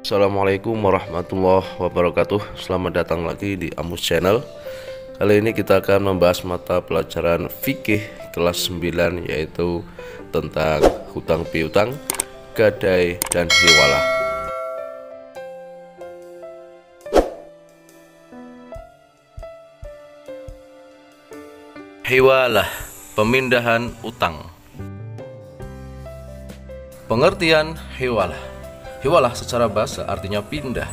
Assalamualaikum warahmatullahi wabarakatuh. Selamat datang lagi di Amus Channel. Kali ini kita akan membahas mata pelajaran fikih kelas 9, yaitu tentang hutang piutang, gadai, dan hiwalah. Hiwalah, pemindahan utang. Pengertian hiwalah. Hiwalah secara bahasa artinya pindah.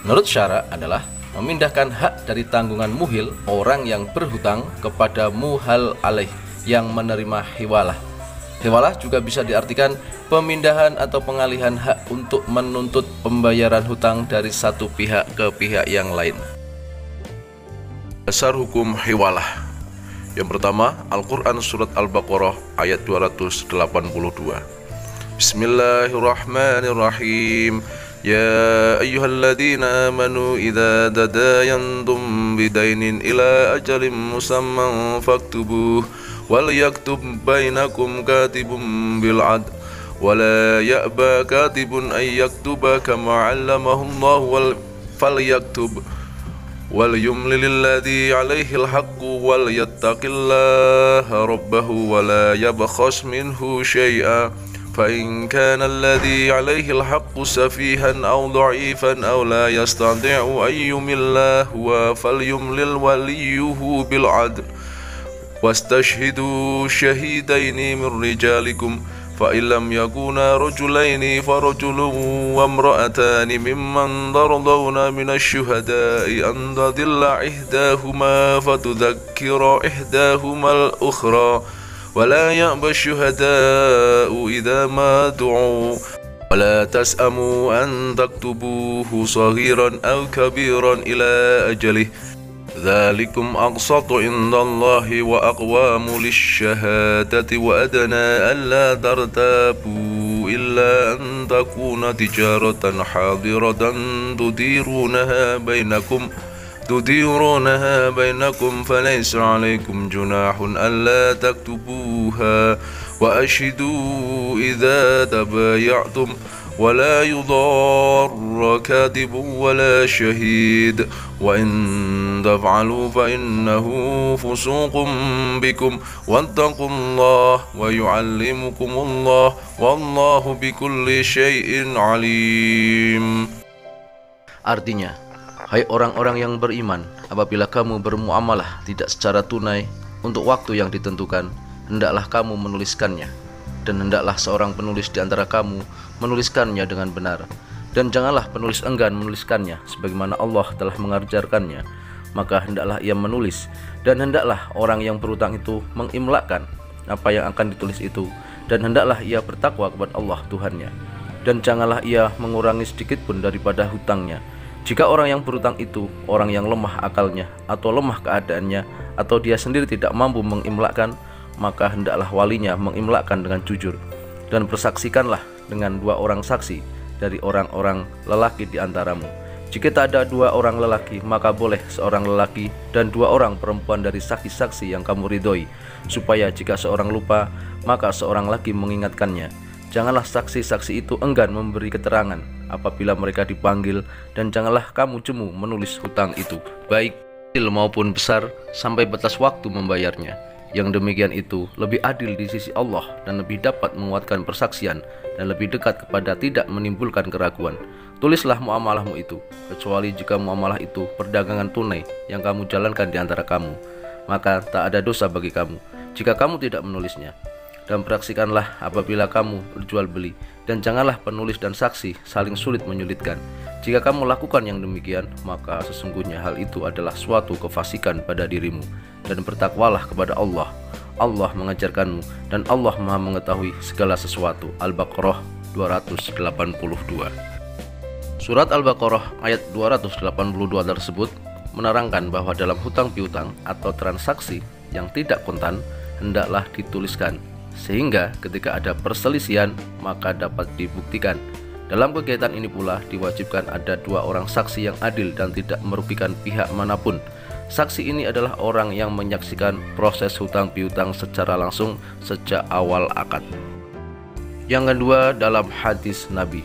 Menurut syara adalah memindahkan hak dari tanggungan muhil orang yang berhutang kepada muhal alaih yang menerima hiwalah. Hiwalah juga bisa diartikan pemindahan atau pengalihan hak untuk menuntut pembayaran hutang dari satu pihak ke pihak yang lain. Dasar hukum hiwalah. Yang pertama, Al-Quran Surat Al-Baqarah ayat 282. Bismillahirrahmanirrahim. Ya ayyuhalladzina amanu idza tadayantum bidainin ila ajalin musamman faktubuh wal yaktub bainakum katibun bil adl wala ya'ba katibun ay yaktuba kama 'allamahu Allah wal falyaktub wal yumlil ladzi 'alaihi al-haqqu wal yattaqillaha rabbahu wala yabkhas minhu syai'a فإن كان الذي عليه الحق سفيها أو ضعيفا أو لا يستطيع أن يمل هو فليملل وليه بالعدل واستشهدوا شهيدين من رجالكم فإن لم يكونا رجلين فرجل وامرأتان ممن ترضون من الشهداء أن تضل إحداهما فتذكر إحداهما الأخرى ولا يأبى الشهداء إذا ما دعوا ولا تسأموا أن تكتبوه صغيرا أو كبيرا إلى أجله ذلكم أقسط عند الله وأقوام للشهادة وأدنى ألا ترتابوا إلا أن تكون تجارة حاضرة تديرونها بينكم فليس عليكم جناح ألا تكتبوها وأشهدوا إذا تبايعتم ولا يضار كاتب ولا شهيد وإن تفعلوا فإنه فسوق بكم واتقوا الله ويعلمكم الله والله بكل شيء عليم. Artinya, hai orang-orang yang beriman, apabila kamu bermuamalah tidak secara tunai untuk waktu yang ditentukan, hendaklah kamu menuliskannya, dan hendaklah seorang penulis di antara kamu menuliskannya dengan benar, dan janganlah penulis enggan menuliskannya sebagaimana Allah telah mengajarkannya, maka hendaklah ia menulis, dan hendaklah orang yang berhutang itu mengimlakkan apa yang akan ditulis itu, dan hendaklah ia bertakwa kepada Allah Tuhannya, dan janganlah ia mengurangi sedikit pun daripada hutangnya. Jika orang yang berhutang itu orang yang lemah akalnya atau lemah keadaannya, atau dia sendiri tidak mampu mengimlakkan, maka hendaklah walinya mengimlakkan dengan jujur, dan persaksikanlah dengan 2 orang saksi dari orang-orang lelaki di antaramu. Jika tak ada 2 orang lelaki, maka boleh seorang lelaki dan 2 orang perempuan dari saksi-saksi yang kamu ridhoi, supaya jika seorang lupa, maka seorang lagi mengingatkannya. Janganlah saksi-saksi itu enggan memberi keterangan apabila mereka dipanggil, dan janganlah kamu jemu menulis hutang itu, baik kecil maupun besar, sampai batas waktu membayarnya. Yang demikian itu lebih adil di sisi Allah, dan lebih dapat menguatkan persaksian, dan lebih dekat kepada tidak menimbulkan keraguan. Tulislah muamalahmu itu, kecuali jika muamalah itu perdagangan tunai yang kamu jalankan di antara kamu, maka tak ada dosa bagi kamu jika kamu tidak menulisnya. Dan peraksikanlah apabila kamu berjual beli, dan janganlah penulis dan saksi saling sulit menyulitkan. Jika kamu lakukan yang demikian, maka sesungguhnya hal itu adalah suatu kefasikan pada dirimu, dan bertakwalah kepada Allah. Allah mengajarkanmu, dan Allah Maha mengetahui segala sesuatu. Al-Baqarah 282. Surat Al-Baqarah ayat 282 tersebut menerangkan bahwa dalam hutang piutang atau transaksi yang tidak kontan, hendaklah dituliskan, sehingga ketika ada perselisihan maka dapat dibuktikan. Dalam kegiatan ini pula diwajibkan ada 2 orang saksi yang adil dan tidak merugikan pihak manapun. Saksi ini adalah orang yang menyaksikan proses hutang piutang secara langsung sejak awal akad. Yang kedua, dalam hadis Nabi,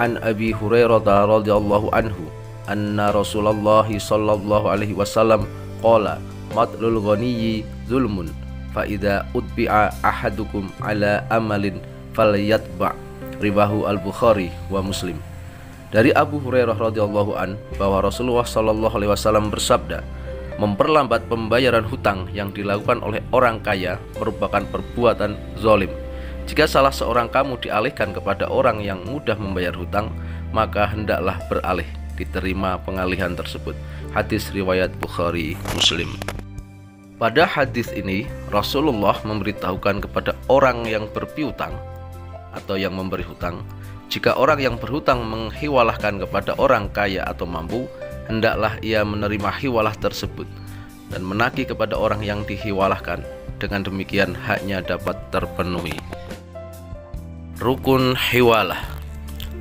An Abi Hurairah radhiyallahu anhu anna Rasulullah sallallahu alaihi wasallam qala matlul ghaniyyi zulmun fa idza utbi'a ahadukum ala amalin falyatba' riwahu al-Bukhari wa Muslim. Dari Abu Hurairah radhiyallahu an bahwa Rasulullah sallallahu alaihi wasallam bersabda, memperlambat pembayaran hutang yang dilakukan oleh orang kaya merupakan perbuatan zalim. Jika salah seorang kamu dialihkan kepada orang yang mudah membayar hutang, maka hendaklah beralih, diterima pengalihan tersebut. Hadis riwayat Bukhari Muslim. Pada hadis ini Rasulullah memberitahukan kepada orang yang berpiutang atau yang memberi hutang, jika orang yang berhutang menghiwalahkan kepada orang kaya atau mampu, hendaklah ia menerima hiwalah tersebut dan menagih kepada orang yang dihiwalahkan. Dengan demikian haknya dapat terpenuhi. Rukun hiwalah.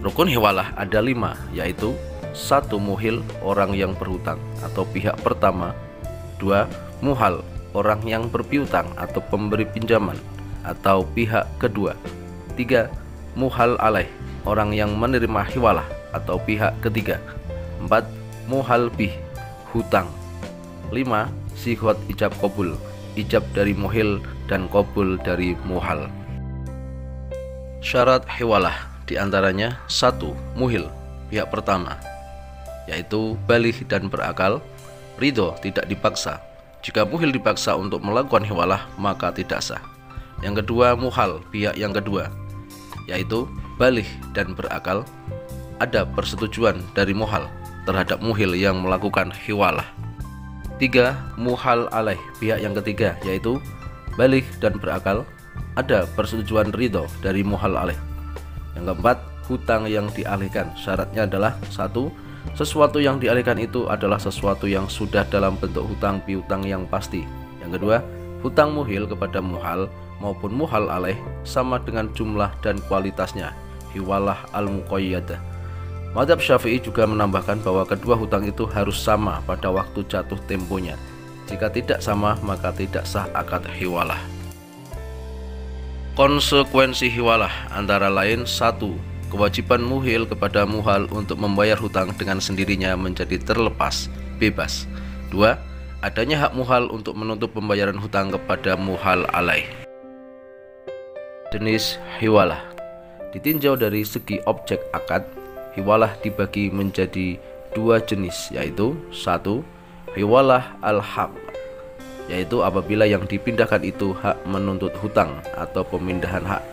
Rukun hiwalah ada 5, yaitu 1. Muhil, orang yang berhutang atau pihak pertama. 2. Muhal, orang yang berpiutang atau pemberi pinjaman atau pihak kedua. 3. Muhal alaih, orang yang menerima hiwalah atau pihak ketiga. 4. Muhal bih, hutang. 5. Sihwat ijab qabul, ijab dari muhil dan qabul dari muhal. Syarat hiwalah diantaranya 1. Muhil, pihak pertama, yaitu balih dan berakal, ridho, tidak dipaksa. Jika muhil dipaksa untuk melakukan hiwalah maka tidak sah. Yang kedua, muhal, pihak yang kedua, yaitu balih dan berakal, ada persetujuan dari muhal terhadap muhil yang melakukan hiwalah. 3. Muhal alaih, pihak yang ketiga, yaitu balih dan berakal, ada persetujuan ridho dari muhal alaih. Yang keempat, hutang yang dialihkan, syaratnya adalah 1. Sesuatu yang dialihkan itu adalah sesuatu yang sudah dalam bentuk hutang piutang yang pasti. Yang kedua, hutang muhil kepada muhal maupun muhal alaih sama dengan jumlah dan kualitasnya, hiwalah al-muqayyadah. Mazhab Syafi'i juga menambahkan bahwa kedua hutang itu harus sama pada waktu jatuh temponya. Jika tidak sama maka tidak sah akad hiwalah. Konsekuensi hiwalah antara lain 1. Kewajiban muhil kepada muhal untuk membayar hutang dengan sendirinya menjadi terlepas, bebas. 2. Adanya hak muhal untuk menuntut pembayaran hutang kepada muhal alaih. Jenis hiwalah. Ditinjau dari segi objek akad, hiwalah dibagi menjadi 2 jenis, yaitu 1. Hiwalah al-haq, yaitu apabila yang dipindahkan itu hak menuntut hutang atau pemindahan hak.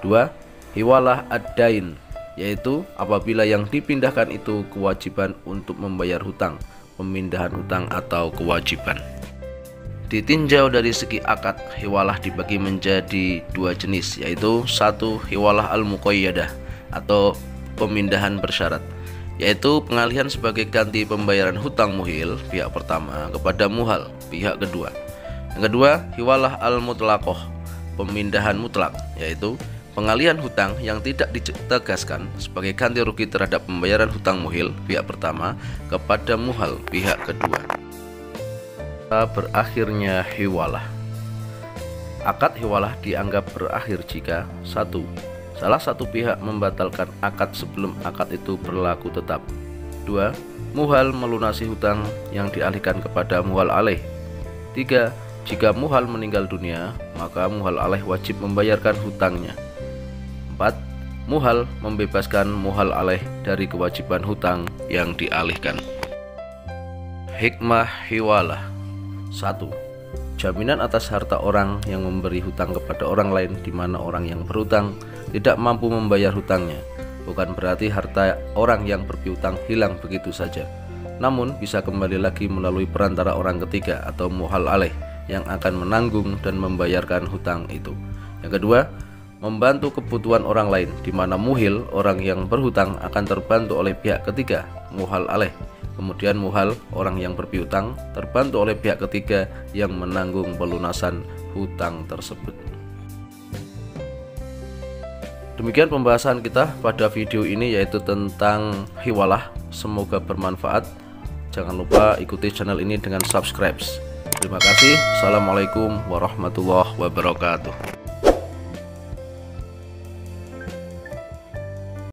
2. Hiwalah ad-dain, yaitu apabila yang dipindahkan itu kewajiban untuk membayar hutang, pemindahan hutang atau kewajiban. Ditinjau dari segi akad, hiwalah dibagi menjadi 2 jenis, yaitu 1. Hiwalah al-muqayyadah atau pemindahan bersyarat, yaitu pengalihan sebagai ganti pembayaran hutang muhil pihak pertama kepada muhal pihak kedua. Yang kedua, hiwalah al-mutlaqah, pemindahan mutlak, yaitu pengalihan hutang yang tidak ditegaskan sebagai ganti rugi terhadap pembayaran hutang muhil pihak pertama kepada muhal pihak kedua. Berakhirnya hiwalah. Akad hiwalah dianggap berakhir jika 1. Salah satu pihak membatalkan akad sebelum akad itu berlaku tetap. 2. Muhal melunasi hutang yang dialihkan kepada muhal alaih. 3. Jika muhal meninggal dunia, maka muhal alaih wajib membayarkan hutangnya. 4. Muhal membebaskan muhal alaih dari kewajiban hutang yang dialihkan. Hikmah hiwalah. 1. Jaminan atas harta orang yang memberi hutang kepada orang lain di mana orang yang berhutang tidak mampu membayar hutangnya. Bukan berarti harta orang yang berpiutang hilang begitu saja, namun bisa kembali lagi melalui perantara orang ketiga atau muhal alaih yang akan menanggung dan membayarkan hutang itu. Yang kedua, membantu kebutuhan orang lain di mana muhil, orang yang berhutang, akan terbantu oleh pihak ketiga, muhal alaih. Kemudian muhal, orang yang berpiutang, terbantu oleh pihak ketiga yang menanggung pelunasan hutang tersebut. Demikian pembahasan kita pada video ini, yaitu tentang hiwalah. Semoga bermanfaat. Jangan lupa ikuti channel ini dengan subscribe. Terima kasih. Assalamualaikum warahmatullahi wabarakatuh.